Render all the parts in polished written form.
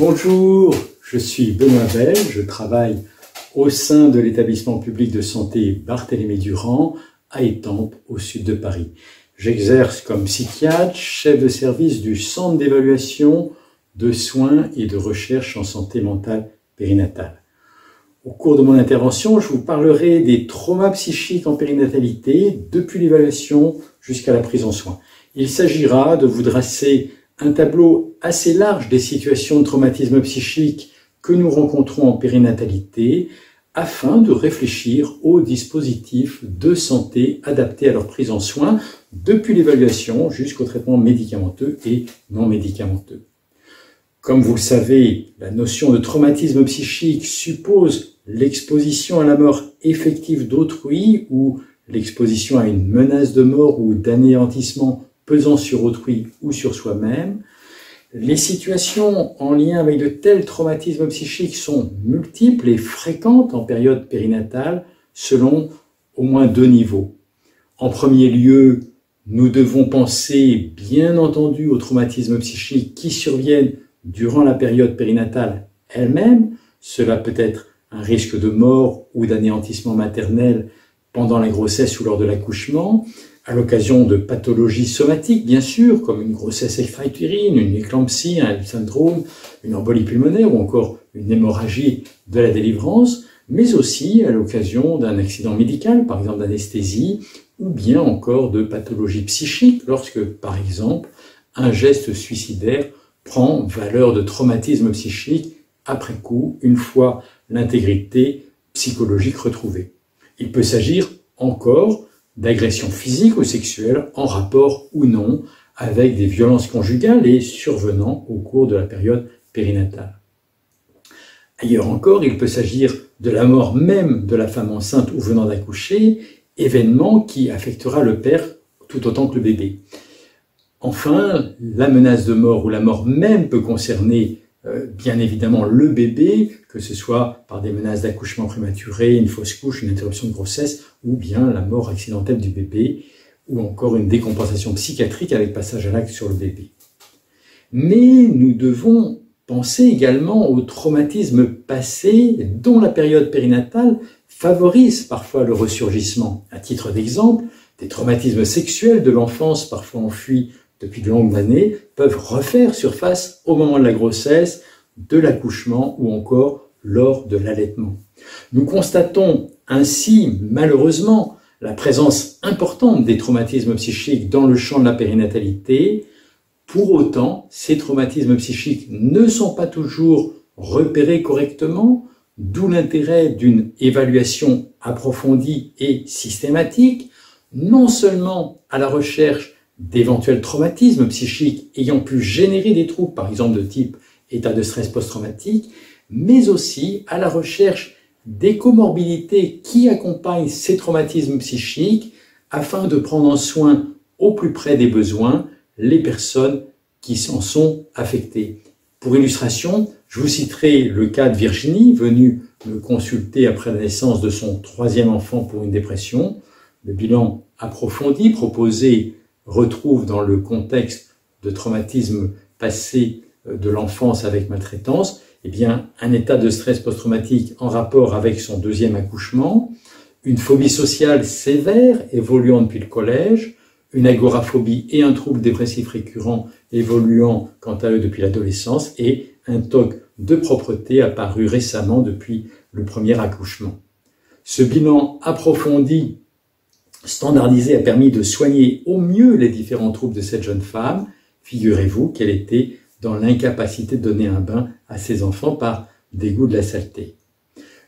Bonjour, je suis Benoît Bell, je travaille au sein de l'établissement public de santé Barthélemy-Durand à Étampes, au sud de Paris. J'exerce comme psychiatre, chef de service du centre d'évaluation de soins et de recherche en santé mentale périnatale. Au cours de mon intervention, je vous parlerai des traumas psychiques en périnatalité, depuis l'évaluation jusqu'à la prise en soins. Il s'agira de vous dresser un tableau assez large des situations de traumatisme psychique que nous rencontrons en périnatalité afin de réfléchir aux dispositifs de santé adaptés à leur prise en soins depuis l'évaluation jusqu'au traitement médicamenteux et non médicamenteux. Comme vous le savez, la notion de traumatisme psychique suppose l'exposition à la mort effective d'autrui ou l'exposition à une menace de mort ou d'anéantissement pesant sur autrui ou sur soi-même. Les situations en lien avec de tels traumatismes psychiques sont multiples et fréquentes en période périnatale selon au moins deux niveaux. En premier lieu, nous devons penser bien entendu aux traumatismes psychiques qui surviennent durant la période périnatale elle-même. Cela peut être un risque de mort ou d'anéantissement maternel pendant la grossesse ou lors de l'accouchement, à l'occasion de pathologies somatiques, bien sûr, comme une grossesse extra-utérine, une éclampsie, un syndrome, une embolie pulmonaire ou encore une hémorragie de la délivrance, mais aussi à l'occasion d'un accident médical, par exemple d'anesthésie, ou bien encore de pathologies psychiques, lorsque, par exemple, un geste suicidaire prend valeur de traumatisme psychique après coup, une fois l'intégrité psychologique retrouvée. Il peut s'agir encore d'agressions physiques ou sexuelles en rapport ou non avec des violences conjugales et survenant au cours de la période périnatale. Ailleurs encore, il peut s'agir de la mort même de la femme enceinte ou venant d'accoucher, événement qui affectera le père tout autant que le bébé. Enfin, la menace de mort ou la mort même peut concerner bien évidemment le bébé, que ce soit par des menaces d'accouchement prématuré, une fausse couche, une interruption de grossesse, ou bien la mort accidentelle du bébé, ou encore une décompensation psychiatrique avec passage à l'acte sur le bébé. Mais nous devons penser également au traumatisme passé dont la période périnatale favorise parfois le ressurgissement. À titre d'exemple, des traumatismes sexuels de l'enfance parfois enfuis depuis de longues années, peuvent refaire surface au moment de la grossesse, de l'accouchement ou encore lors de l'allaitement. Nous constatons ainsi, malheureusement, la présence importante des traumatismes psychiques dans le champ de la périnatalité. Pour autant, ces traumatismes psychiques ne sont pas toujours repérés correctement, d'où l'intérêt d'une évaluation approfondie et systématique, non seulement à la recherche d'éventuels traumatismes psychiques ayant pu générer des troubles, par exemple de type état de stress post-traumatique, mais aussi à la recherche des comorbidités qui accompagnent ces traumatismes psychiques afin de prendre en soin au plus près des besoins les personnes qui s'en sont affectées. Pour illustration, je vous citerai le cas de Virginie, venue me consulter après la naissance de son troisième enfant pour une dépression. Le bilan approfondi proposé retrouve dans le contexte de traumatisme passé de l'enfance avec maltraitance, un état de stress post-traumatique en rapport avec son deuxième accouchement, une phobie sociale sévère évoluant depuis le collège, une agoraphobie et un trouble dépressif récurrent évoluant quant à eux depuis l'adolescence et un TOC de propreté apparu récemment depuis le premier accouchement. Ce bilan approfondi standardisé a permis de soigner au mieux les différents troubles de cette jeune femme. Figurez-vous qu'elle était dans l'incapacité de donner un bain à ses enfants par dégoût de la saleté.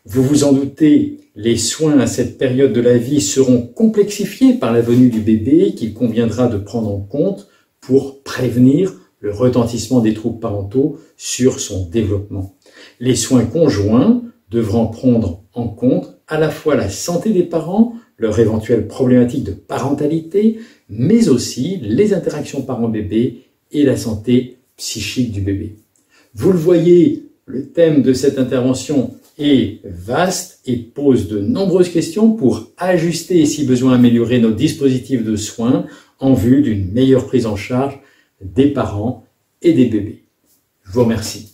Vous vous en doutez, les soins à cette période de la vie seront complexifiés par la venue du bébé qu'il conviendra de prendre en compte pour prévenir le retentissement des troubles parentaux sur son développement. Les soins conjoints devront prendre en compte à la fois la santé des parents, leur éventuelle problématique de parentalité, mais aussi les interactions parent-bébé et la santé psychique du bébé. Vous le voyez, le thème de cette intervention est vaste et pose de nombreuses questions pour ajuster et si besoin améliorer nos dispositifs de soins en vue d'une meilleure prise en charge des parents et des bébés. Je vous remercie.